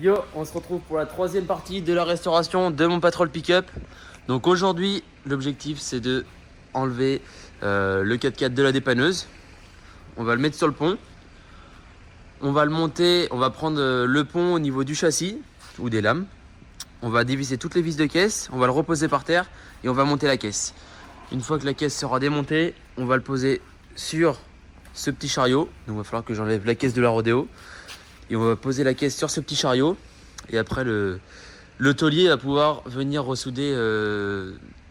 Yo, on se retrouve pour la troisième partie de la restauration de mon Patrol Pick-up. Donc aujourd'hui, l'objectif c'est de enlever le 4x4 de la dépanneuse. On va le mettre sur le pont. On va le monter, on va prendre le pont au niveau du châssis ou des lames. On va dévisser toutes les vis de caisse, on va le reposer par terre et on va monter la caisse. Une fois que la caisse sera démontée, on va le poser sur ce petit chariot. Donc il va falloir que j'enlève la caisse de la rodéo. Et on va poser la caisse sur ce petit chariot. Et après, le taulier va pouvoir venir ressouder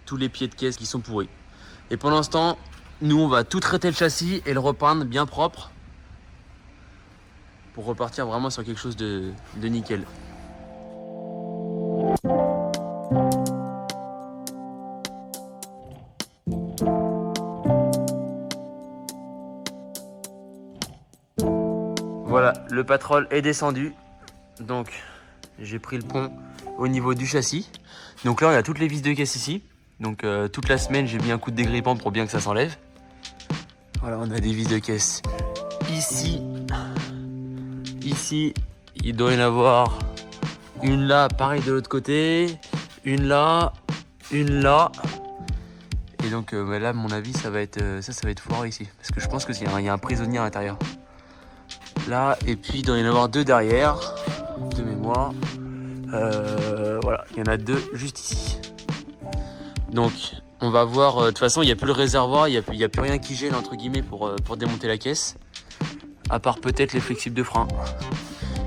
tous les pieds de caisse qui sont pourris. Et pendant ce temps, nous, on va tout traiter le châssis et le repeindre bien propre pour repartir vraiment sur quelque chose de nickel. Voilà, le Patrol est descendu. Donc, j'ai pris le pont au niveau du châssis. Donc là, on a toutes les vis de caisse ici. Donc toute la semaine, j'ai mis un coup de dégrippant pour bien que ça s'enlève. Voilà, on a des vis de caisse ici. Ici, il doit y en avoir une là, pareil de l'autre côté. Une là, une là. Et donc là, à mon avis, ça va être foiré ici. Parce que je pense qu'il y a un prisonnier à l'intérieur. Là, et puis il doit y en avoir deux derrière, de mémoire. Voilà, il y en a deux juste ici. Donc, on va voir. De toute façon, il n'y a plus le réservoir, il n'y a plus rien qui gêne entre guillemets pour démonter la caisse. À part peut-être les flexibles de frein.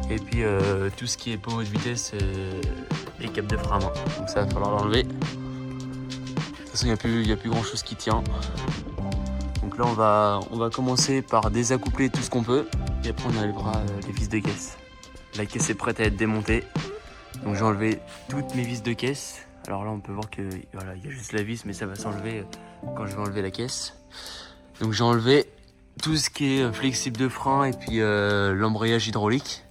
Et puis tout ce qui est pommeau de vitesse, les câbles de frein à main. Donc ça va falloir l'enlever. De toute façon, il n'y a plus grand chose qui tient. Donc là, on va commencer par désaccoupler tout ce qu'on peut. Et après, on enlèvera les vis de caisse. La caisse est prête à être démontée. Donc j'ai enlevé toutes mes vis de caisse. Alors là, on peut voir que voilà, il y a juste la vis, mais ça va s'enlever quand je vais enlever la caisse. Donc j'ai enlevé tout ce qui est flexible de frein et puis l'embrayage hydraulique.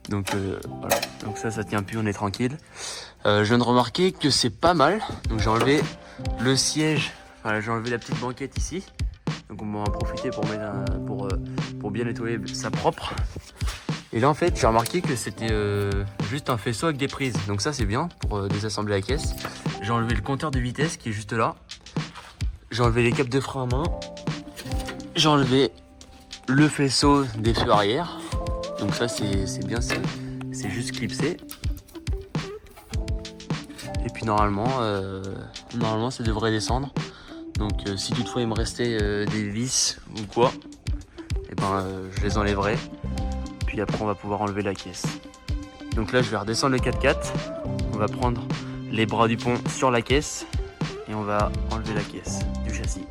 Donc voilà, donc ça tient plus, on est tranquille. Je viens de remarquer que c'est pas mal. Donc j'ai enlevé le siège, voilà, j'ai enlevé la petite banquette ici. Donc on va en profiter pour pour bien nettoyer ça propre. Et là en fait j'ai remarqué que c'était juste un faisceau avec des prises. Donc ça c'est bien pour désassembler la caisse. J'ai enlevé le compteur de vitesse qui est juste là. J'ai enlevé les câbles de frein à main. J'ai enlevé le faisceau des feux arrière. Donc ça c'est bien, c'est juste clipsé. Et puis normalement ça devrait descendre. Donc si toutefois il me restait des vis ou quoi, et ben je les enlèverai. Puis après on va pouvoir enlever la caisse. Donc là je vais redescendre le 4x4. On va prendre les bras du pont sur la caisse et on va enlever la caisse du châssis.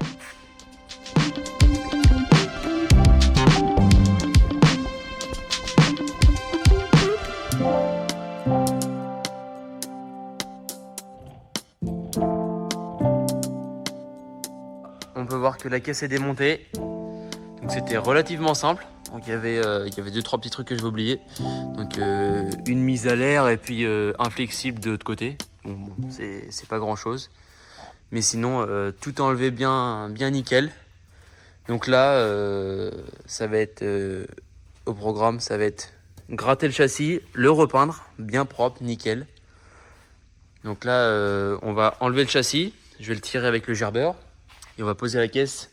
On peut voir que la caisse est démontée. Donc c'était relativement simple. Donc il y avait 2-3 petits trucs que je vais oublier. Donc une mise à l'air et puis un flexible de l'autre côté. Bon, c'est pas grand chose. Mais sinon tout enlevé bien nickel. Donc là ça va être au programme, ça va être gratter le châssis, le repeindre bien propre, nickel. Donc là on va enlever le châssis. Je vais le tirer avec le gerbeur. Et on va poser la caisse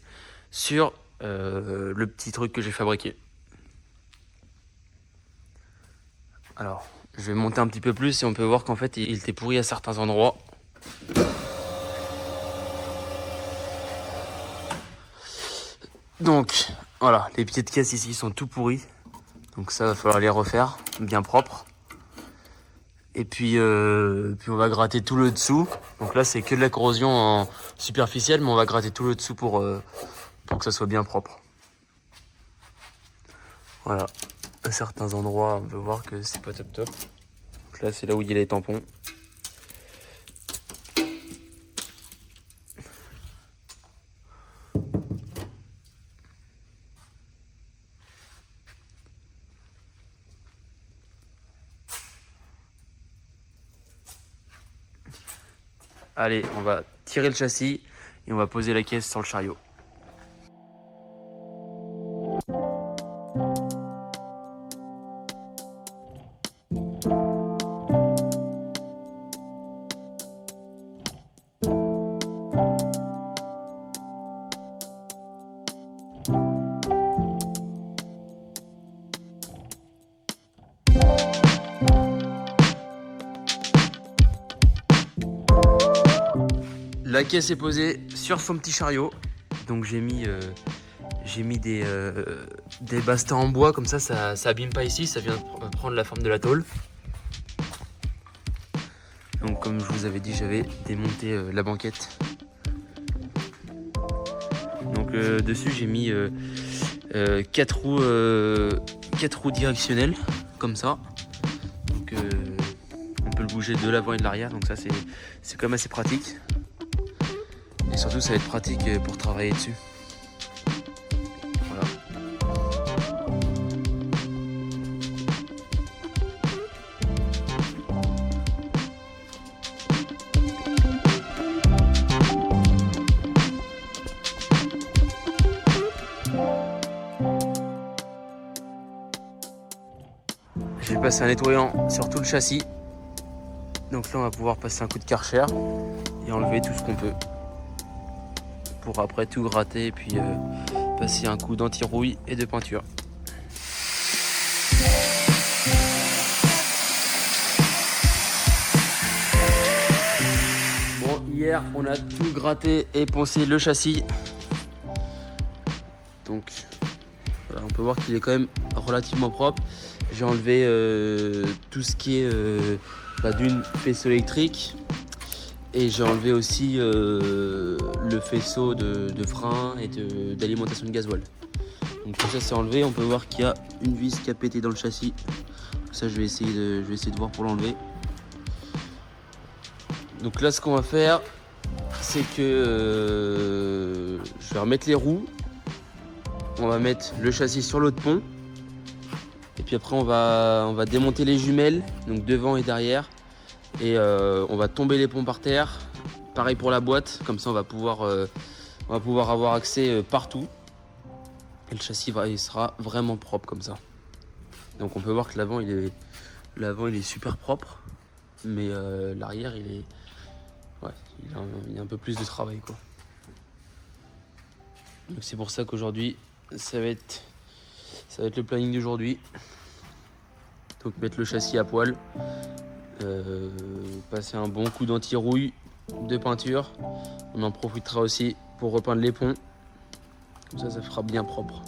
sur le petit truc que j'ai fabriqué. Alors, je vais monter un petit peu plus et on peut voir qu'en fait, il était pourri à certains endroits. Donc, voilà, les pieds de caisse ici sont tout pourris. Donc ça, va falloir les refaire, bien propres. Et puis on va gratter tout le dessous. Donc là, c'est que de la corrosion superficielle, mais on va gratter tout le dessous pour que ça soit bien propre. Voilà, à certains endroits, on peut voir que c'est pas top top. Donc là, c'est là où il y a les tampons. Allez, on va tirer le châssis et on va poser la caisse sur le chariot. La caisse est posée sur son petit chariot. Donc j'ai mis des bastons en bois, comme ça abîme pas ici, ça vient prendre la forme de la tôle. Donc comme je vous avais dit, j'avais démonté la banquette. Donc dessus j'ai mis 4 roues directionnelles, comme ça. Donc on peut le bouger de l'avant et de l'arrière, donc ça c'est quand même assez pratique. Et surtout ça va être pratique pour travailler dessus. Voilà. J'ai passé un nettoyant sur tout le châssis. Donc là on va pouvoir passer un coup de Karcher et enlever tout ce qu'on peut. Pour après tout gratter et puis passer un coup d'anti-rouille et de peinture. Bon, hier on a tout gratté et poncé le châssis. Donc voilà, on peut voir qu'il est quand même relativement propre. J'ai enlevé tout ce qui est d'une faisceau électrique. Et j'ai enlevé aussi le faisceau de frein et d'alimentation de gasoil. Donc tout ça c'est enlevé. On peut voir qu'il y a une vis qui a pété dans le châssis. Ça je vais essayer de voir pour l'enlever. Donc là ce qu'on va faire, c'est que je vais remettre les roues. On va mettre le châssis sur l'autre pont. Et puis après on va démonter les jumelles, donc devant et derrière. Et on va tomber les ponts par terre. Pareil pour la boîte, comme ça on va pouvoir avoir accès partout. Et le châssis il sera vraiment propre comme ça. Donc on peut voir que l'avant il est super propre, mais l'arrière il a un peu plus de travail quoi. Donc c'est pour ça qu'aujourd'hui ça va être le planning d'aujourd'hui. Donc mettre le châssis à poil. Passer un bon coup d'anti-rouille de peinture. On en profitera aussi pour repeindre les ponts. Comme ça fera bien propre.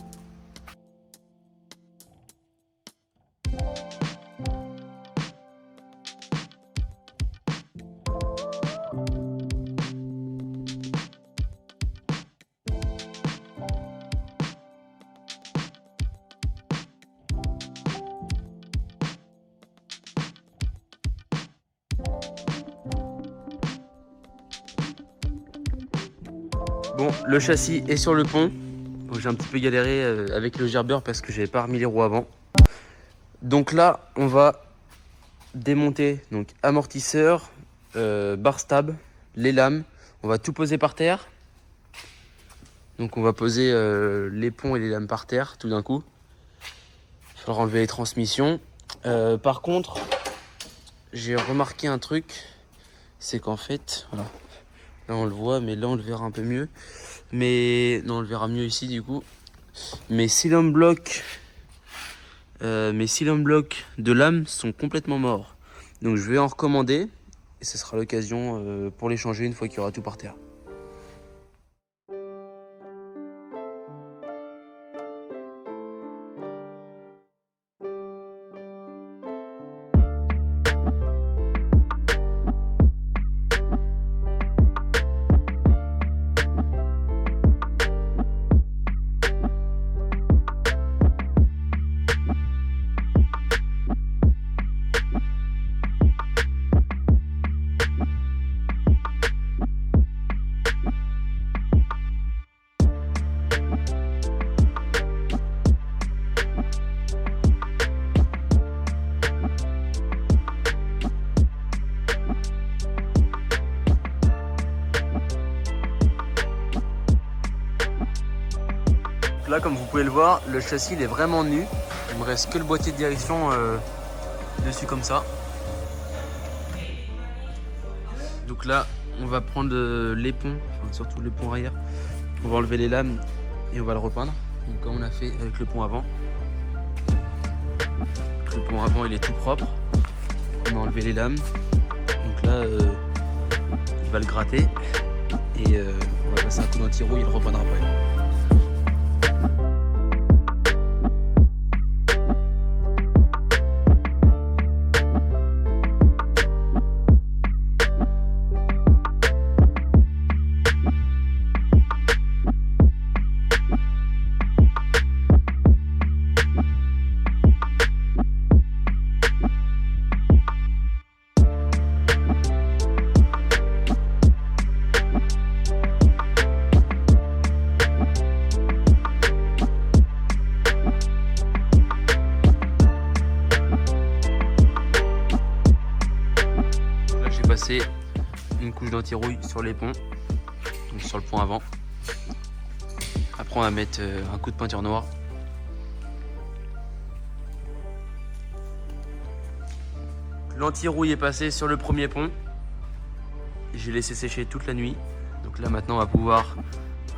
Bon, le châssis est sur le pont. J'ai un petit peu galéré avec le gerbeur parce que j'avais pas remis les roues avant. Donc là, on va démonter donc amortisseur, barre stab, les lames. On va tout poser par terre. Donc on va poser les ponts et les lames par terre tout d'un coup. Il faudra enlever les transmissions. Par contre, j'ai remarqué un truc, c'est qu'en fait, voilà. Là on le voit, mais là on le verra un peu mieux. Mais non, on le verra mieux ici du coup. Mes cylindres blocs de lames sont complètement morts. Donc je vais en recommander et ce sera l'occasion pour les changer une fois qu'il y aura tout par terre. Là, comme vous pouvez le voir, le châssis il est vraiment nu. Il me reste que le boîtier de direction dessus comme ça. Donc là, on va prendre les ponts, enfin, surtout le pont arrière. On va enlever les lames et on va le repeindre. Donc comme on a fait avec le pont avant. Donc, le pont avant il est tout propre. On a enlevé les lames. Donc là, il va le gratter. et on va passer un coup d'anti-rouille, il reprendra après. Passer une couche d'anti-rouille sur les ponts, donc sur le pont avant. Après on va mettre un coup de peinture noire. L'anti-rouille est passé sur le premier pont. J'ai laissé sécher toute la nuit. Donc là maintenant on va pouvoir.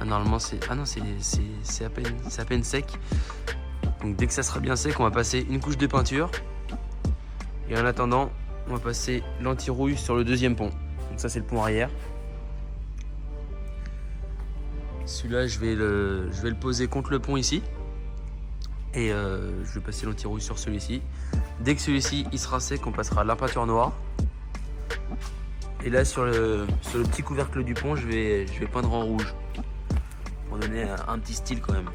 Ah, normalement c'est. Ah non, c'est à peine sec. Donc dès que ça sera bien sec, on va passer une couche de peinture. Et en attendant, on va passer l'anti-rouille sur le deuxième pont. Donc ça c'est le pont arrière. Celui-là je vais le poser contre le pont ici. Et je vais passer l'anti-rouille sur celui-ci. Dès que celui-ci il sera sec, on passera la peinture noire. Et là sur le petit couvercle du pont, je vais peindre en rouge. Pour donner un petit style quand même.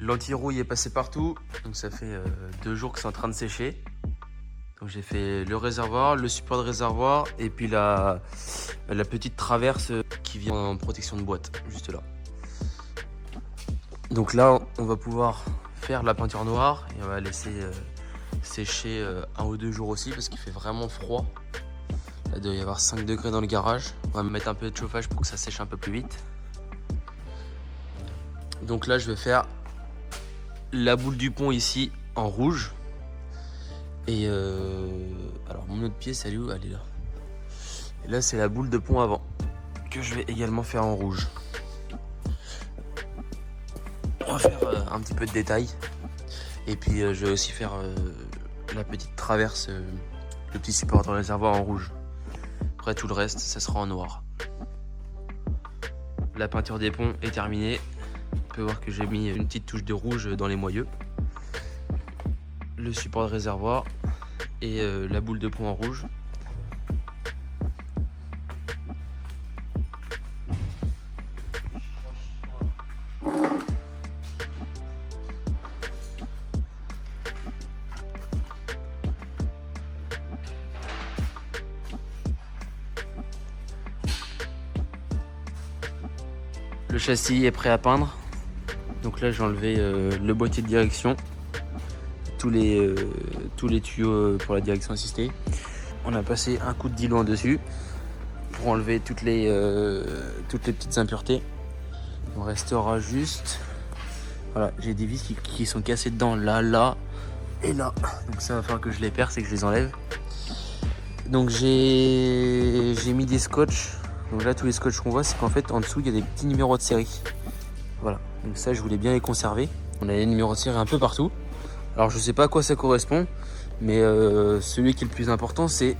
L'anti-rouille est passé partout, donc ça fait 2 jours que c'est en train de sécher. Donc j'ai fait le réservoir, le support de réservoir et puis la petite traverse qui vient en protection de boîte, juste là. Donc là, on va pouvoir faire la peinture noire et on va laisser sécher 1 ou 2 jours aussi parce qu'il fait vraiment froid. Là, il doit y avoir 5 degrés dans le garage. On va mettre un peu de chauffage pour que ça sèche un peu plus vite. Donc là, je vais faire la boule du pont ici en rouge. Et alors mon autre pièce, elle est où? Elle est là. Et là, c'est la boule de pont avant que je vais également faire en rouge. On va faire un petit peu de détail. Et puis je vais aussi faire la petite traverse, le petit support de réservoir en rouge. Après tout le reste, ça sera en noir. La peinture des ponts est terminée. On peut voir que j'ai mis une petite touche de rouge dans les moyeux. Le support de réservoir et la boule de pont en rouge. Le châssis est prêt à peindre. Donc là j'ai enlevé le boîtier de direction, tous les tuyaux pour la direction assistée. On a passé un coup de diluant dessus pour enlever toutes les petites impuretés. Il me restera juste, voilà, j'ai des vis qui sont cassées dedans, là et là. Donc ça va falloir que je les perce et que je les enlève. Donc j'ai mis des scotch. Donc là tous les scotch qu'on voit, c'est qu'en fait en dessous il y a des petits numéros de série. Voilà, donc ça je voulais bien les conserver. On a les numéros de série un peu partout. Alors je sais pas à quoi ça correspond, mais celui qui est le plus important c'est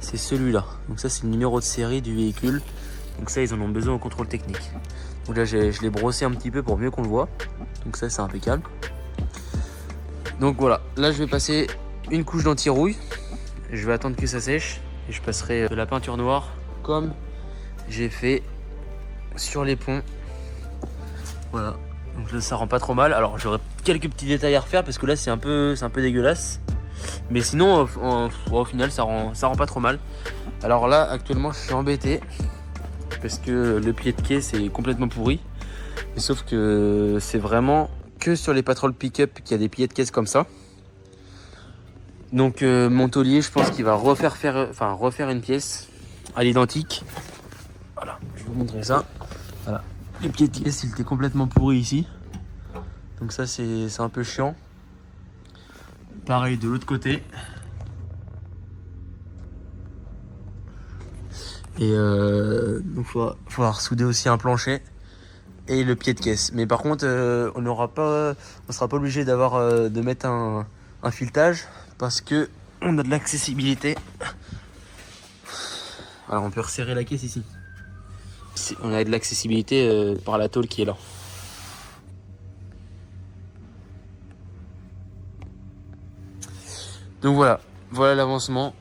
celui-là. Donc ça c'est le numéro de série du véhicule. Donc ça ils en ont besoin au contrôle technique. Donc là je l'ai brossé un petit peu pour mieux qu'on le voit. Donc ça c'est impeccable. Donc voilà, là je vais passer une couche d'anti-rouille. Je vais attendre que ça sèche et je passerai de la peinture noire comme j'ai fait sur les ponts. Voilà, donc là ça rend pas trop mal. Alors j'aurais quelques petits détails à refaire parce que là c'est un peu dégueulasse. Mais sinon au final ça rend pas trop mal. Alors là actuellement je suis embêté parce que le pied de quai c'est complètement pourri. Mais sauf que c'est vraiment que sur les Patrol Pick-up qu'il y a des pieds de caisse comme ça. Donc mon taulier, je pense qu'il va refaire une pièce à l'identique. Voilà, je vais vous montrer ça. Voilà, les pieds de caisse, il était complètement pourri ici. Donc ça c'est un peu chiant. Pareil de l'autre côté. Et donc il va falloir souder aussi un plancher et le pied de caisse. Mais par contre on sera pas obligé de mettre un filetage parce que on a de l'accessibilité. Alors on peut resserrer la caisse ici. On a de l'accessibilité par la tôle qui est là. Donc voilà l'avancement.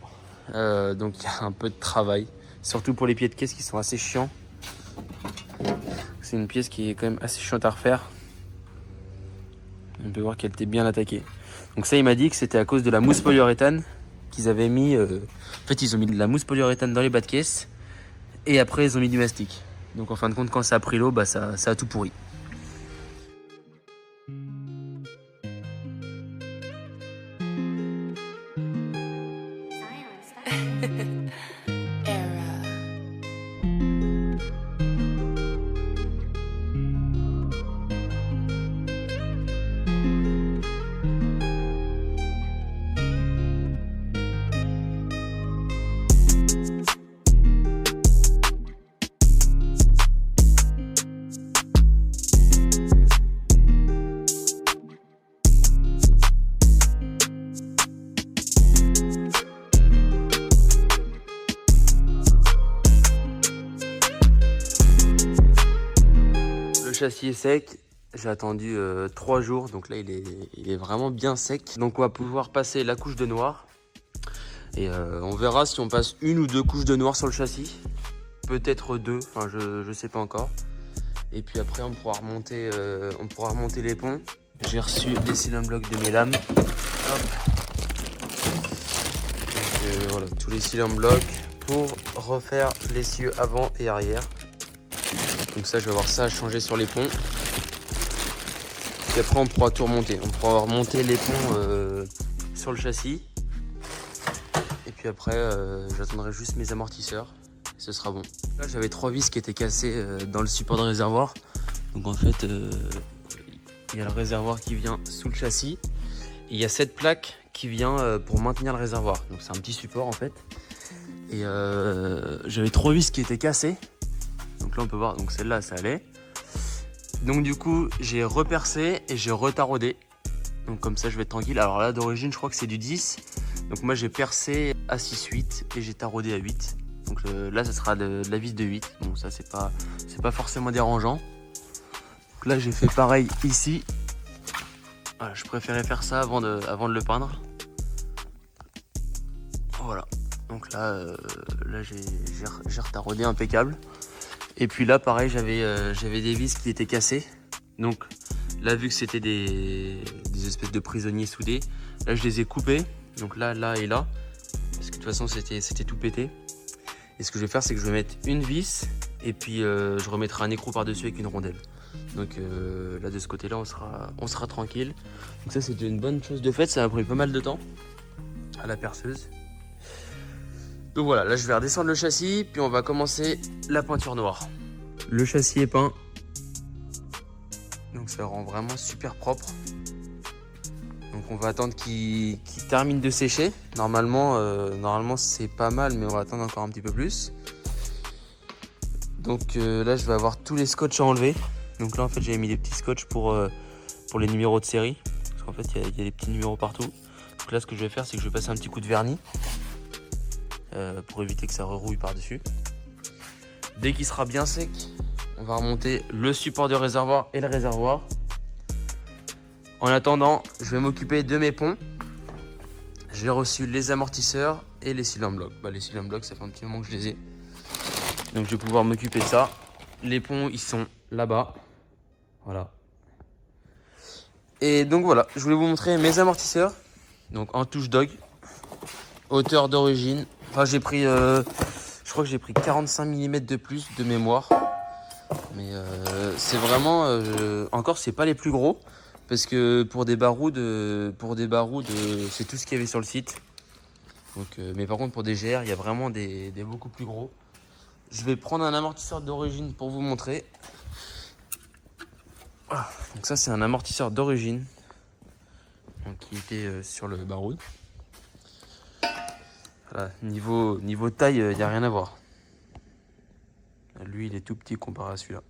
Donc il y a un peu de travail, surtout pour les pieds de caisse qui sont assez chiants. C'est une pièce qui est quand même assez chiante à refaire. On peut voir qu'elle était bien attaquée. Donc ça, il m'a dit que c'était à cause de la mousse polyuréthane qu'ils avaient mis. En fait, ils ont mis de la mousse polyuréthane dans les bas de caisse et après ils ont mis du mastic. Donc en fin de compte, quand ça a pris l'eau, bah ça a tout pourri. Le châssis est sec, j'ai attendu 3 jours, donc là il est vraiment bien sec. Donc on va pouvoir passer la couche de noir et on verra si on passe 1 ou 2 couches de noir sur le châssis, peut-être 2, enfin je sais pas encore. Et puis après on pourra remonter les ponts. J'ai reçu les cylindres blocs de mes lames. Hop. Donc, voilà, tous les cylindres blocs pour refaire l'essieu avant et arrière. Donc ça, je vais avoir ça à changer sur les ponts. Et après, on pourra tout remonter. On pourra remonter les ponts sur le châssis. Et puis après, j'attendrai juste mes amortisseurs. Et ce sera bon. Là, j'avais 3 vis qui étaient cassées dans le support de réservoir. Donc en fait, il y a le réservoir qui vient sous le châssis. Et il y a cette plaque qui vient pour maintenir le réservoir. Donc c'est un petit support en fait. Et j'avais 3 vis qui étaient cassées. Donc là on peut voir, donc celle-là ça allait. Donc du coup j'ai repercé et j'ai retaraudé. Donc comme ça je vais être tranquille. Alors là d'origine je crois que c'est du 10. Donc moi j'ai percé à 6,8 et j'ai taraudé à 8. Donc là ça sera de la vis de 8. Donc ça c'est pas forcément dérangeant. Donc là j'ai fait pareil ici. Voilà, je préférais faire ça avant de le peindre. Voilà. Donc là j'ai retaraudé impeccable. Et puis là pareil j'avais des vis qui étaient cassées. Donc là vu que c'était des espèces de prisonniers soudés, là je les ai coupés. Donc là et là. Parce que de toute façon c'était tout pété. Et ce que je vais faire c'est que je vais mettre une vis. Et puis je remettrai un écrou par dessus avec une rondelle. Donc là de ce côté là on sera tranquille. Donc ça c'était une bonne chose de fait. Ça a pris pas mal de temps à la perceuse. Donc voilà, là je vais redescendre le châssis, puis on va commencer la peinture noire. Le châssis est peint, donc ça rend vraiment super propre. Donc on va attendre qu'il termine de sécher. Normalement c'est pas mal, mais on va attendre encore un petit peu plus. Donc là je vais avoir tous les scotch à enlever. Donc là en fait j'avais mis des petits scotch pour les numéros de série. Parce qu'en fait il y a des petits numéros partout. Donc là ce que je vais faire c'est que je vais passer un petit coup de vernis. Pour éviter que ça rerouille par-dessus. Dès qu'il sera bien sec, on va remonter le support du réservoir et le réservoir. En attendant, je vais m'occuper de mes ponts. J'ai reçu les amortisseurs et les cylindres blocs. Les cylindres blocs, ça fait un petit moment que je les ai. Donc je vais pouvoir m'occuper de ça. Les ponts, ils sont là-bas. Voilà. Et donc voilà, je voulais vous montrer mes amortisseurs. Donc en touche dog. Hauteur d'origine. Enfin, j'ai pris, je crois que j'ai pris 45 mm de plus de mémoire. Mais c'est vraiment... encore, c'est pas les plus gros. Parce que pour des baroudes, c'est tout ce qu'il y avait sur le site. Donc, mais par contre, pour des GR, il y a vraiment des beaucoup plus gros. Je vais prendre un amortisseur d'origine pour vous montrer. Voilà. Donc ça, c'est un amortisseur d'origine. Donc, qui était sur le baroud. Voilà. Niveau taille, il n'y a rien à voir. Lui, il est tout petit comparé à celui-là.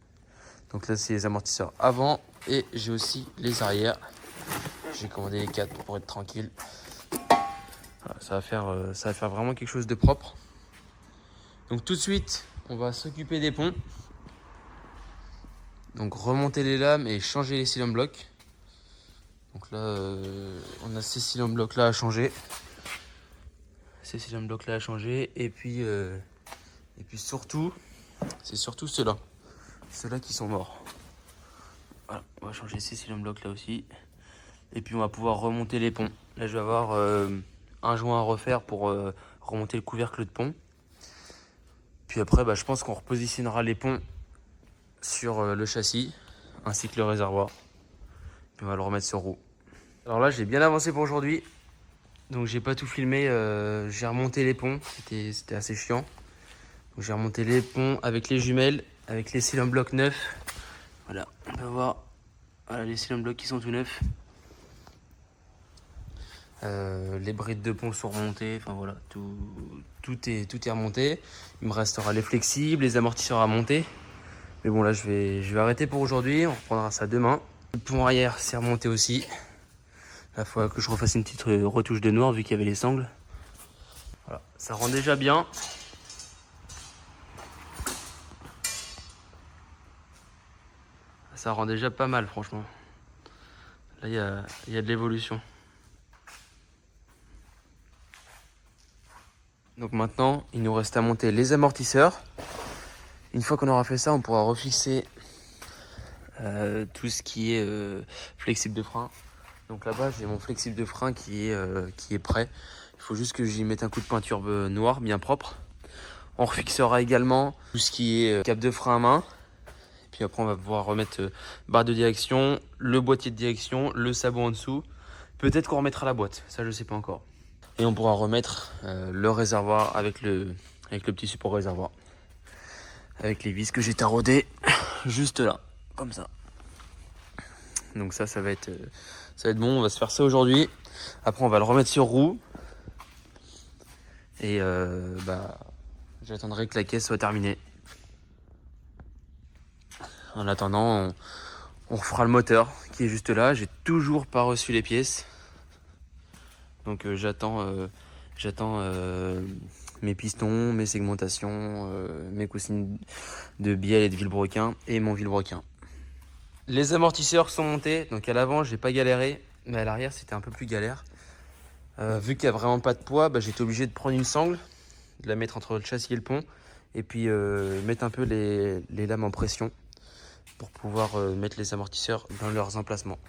Donc là, c'est les amortisseurs avant. Et j'ai aussi les arrières. J'ai commandé les 4 pour être tranquille. Voilà, ça va faire vraiment quelque chose de propre. Donc tout de suite, on va s'occuper des ponts. Donc remonter les lames et changer les cylindres blocs. Donc là, on a ces cylindres blocs là à changer. Et puis surtout, c'est surtout ceux-là. Ceux-là qui sont morts. Voilà, on va changer ces cylindres blocs là aussi. Et puis on va pouvoir remonter les ponts. Là, je vais avoir un joint à refaire pour remonter le couvercle de pont. Puis après, je pense qu'on repositionnera les ponts sur le châssis ainsi que le réservoir. Puis on va le remettre sur roue. Alors là, j'ai bien avancé pour aujourd'hui. Donc j'ai pas tout filmé. J'ai remonté les ponts. C'était assez chiant. J'ai remonté les ponts avec les jumelles, avec les cylindres blocs neufs. Voilà, on peut voir. Voilà, les cylindres blocs qui sont tout neufs. Les brides de pont sont remontées. Enfin voilà, tout est remonté. Il me restera les flexibles, les amortisseurs à monter. Mais bon, là, je vais arrêter pour aujourd'hui. On reprendra ça demain. Le pont arrière, c'est remonté aussi. Là, il faudra que je refasse une petite retouche de noir vu qu'il y avait les sangles. Voilà, ça rend déjà bien. Ça rend déjà pas mal, franchement. Là, il y a de l'évolution. Donc maintenant, il nous reste à monter les amortisseurs. Une fois qu'on aura fait ça, on pourra refixer tout ce qui est flexible de frein. Donc là-bas, j'ai mon flexible de frein qui est prêt. Il faut juste que j'y mette un coup de peinture noire, bien propre. On refixera également tout ce qui est cap de frein à main. Puis après, on va pouvoir remettre barre de direction, le boîtier de direction, le sabot en dessous. Peut-être qu'on remettra la boîte, ça je sais pas encore. Et on pourra remettre le réservoir avec le petit support réservoir. Avec les vis que j'ai taraudées juste là, comme ça. Donc ça va être bon, on va se faire ça aujourd'hui. Après on va le remettre sur roue. Et j'attendrai que la caisse soit terminée. En attendant, on refera le moteur qui est juste là. J'ai toujours pas reçu les pièces. Donc j'attends mes pistons, mes segmentations, mes coussines de bielle et de vilebrequin et mon vilebrequin. Les amortisseurs sont montés, donc à l'avant j'ai pas galéré, mais à l'arrière c'était un peu plus galère. Vu qu'il n'y a vraiment pas de poids, j'étais obligé de prendre une sangle, de la mettre entre le châssis et le pont, et puis mettre un peu les lames en pression pour pouvoir mettre les amortisseurs dans leurs emplacements.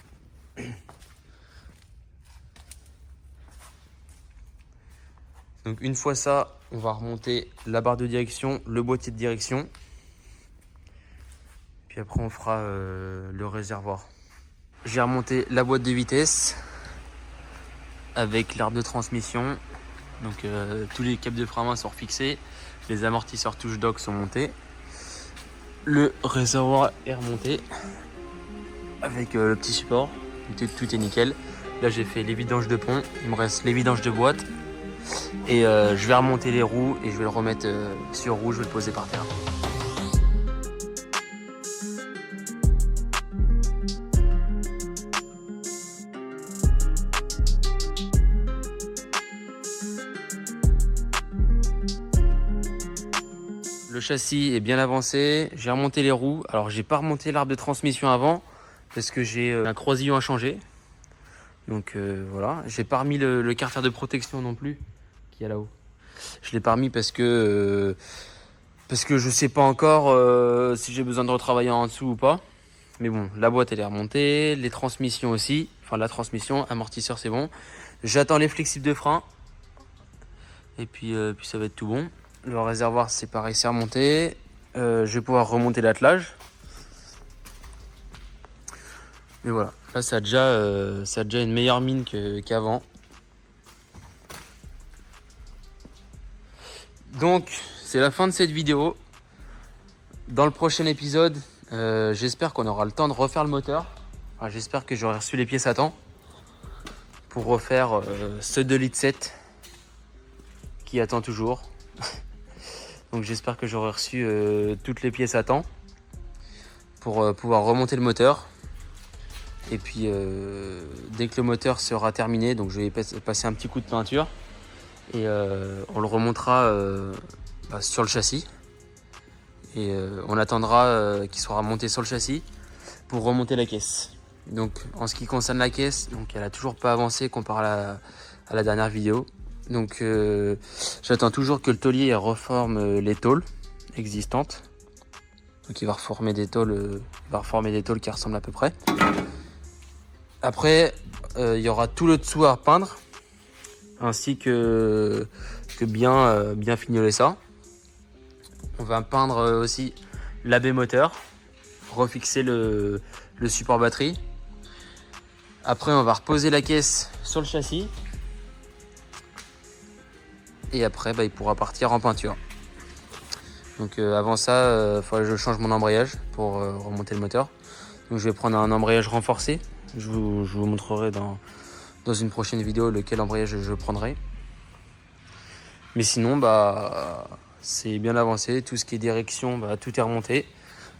Donc une fois ça, on va remonter la barre de direction, le boîtier de direction. Puis après on fera le réservoir. J'ai remonté la boîte de vitesse avec l'arbre de transmission. Donc tous les câbles de frein à main sont refixés. Les amortisseurs touche dock sont montés. Le réservoir est remonté avec le petit support. Tout est nickel. Là j'ai fait les vidanges de pont. Il me reste les vidanges de boîte. Et je vais remonter les roues et je vais le remettre sur roue, je vais le poser par terre. Le châssis est bien avancé, j'ai remonté les roues. Alors j'ai pas remonté l'arbre de transmission avant parce que j'ai un croisillon à changer. Donc voilà, j'ai pas remis le carter de protection non plus qui est là-haut. Je l'ai pas remis parce que je sais pas encore si j'ai besoin de retravailler en dessous ou pas. Mais bon, la boîte elle est remontée, les transmissions aussi. Enfin la transmission, amortisseur c'est bon. J'attends les flexibles de frein. Et puis ça va être tout bon. Le réservoir c'est pareil, c'est remonté. Je vais pouvoir remonter l'attelage. Mais voilà, là ça a déjà une meilleure mine qu'avant. Donc c'est la fin de cette vidéo. Dans le prochain épisode, j'espère qu'on aura le temps de refaire le moteur. Enfin, j'espère que j'aurai reçu les pièces à temps pour refaire ce 2,7 litres qui attend toujours. Donc j'espère que j'aurai reçu toutes les pièces à temps pour pouvoir remonter le moteur. Et puis dès que le moteur sera terminé, donc je vais passer un petit coup de peinture et on le remontera sur le châssis. Et on attendra qu'il soit remonté sur le châssis pour remonter la caisse. Donc en ce qui concerne la caisse, donc elle a toujours pas avancé comparé à la dernière vidéo. Donc j'attends toujours que le taulier reforme les tôles existantes. Donc il va reformer des tôles, qui ressemblent à peu près. Après il y aura tout le dessous à repeindre, ainsi que bien fignoler ça. On va peindre aussi la baie moteur, refixer le support batterie. Après on va reposer la caisse sur le châssis. Et après il pourra partir en peinture. Donc avant ça, il faudrait que je change mon embrayage pour remonter le moteur. Donc je vais prendre un embrayage renforcé. Je vous montrerai dans une prochaine vidéo lequel embrayage je prendrai. Mais sinon c'est bien avancé. Tout ce qui est direction, tout est remonté.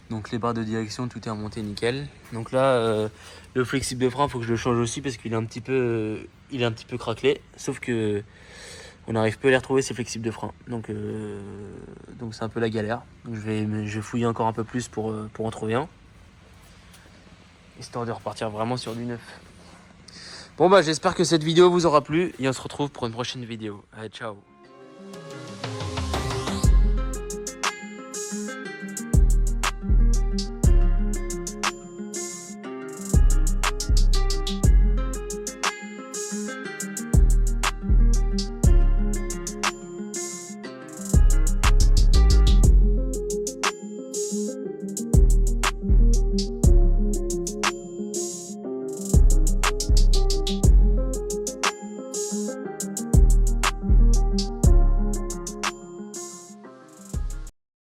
Donc les barres de direction, tout est remonté nickel. Donc là le flexible de frein, il faut que je le change aussi parce qu'il est un petit peu craquelé. Sauf que on n'arrive pas à les retrouver, ces flexibles de frein. Donc c'est un peu la galère. Donc je vais fouiller encore un peu plus pour en trouver un, histoire de repartir vraiment sur du neuf. Bon j'espère que cette vidéo vous aura plu et on se retrouve pour une prochaine vidéo. Allez, ciao.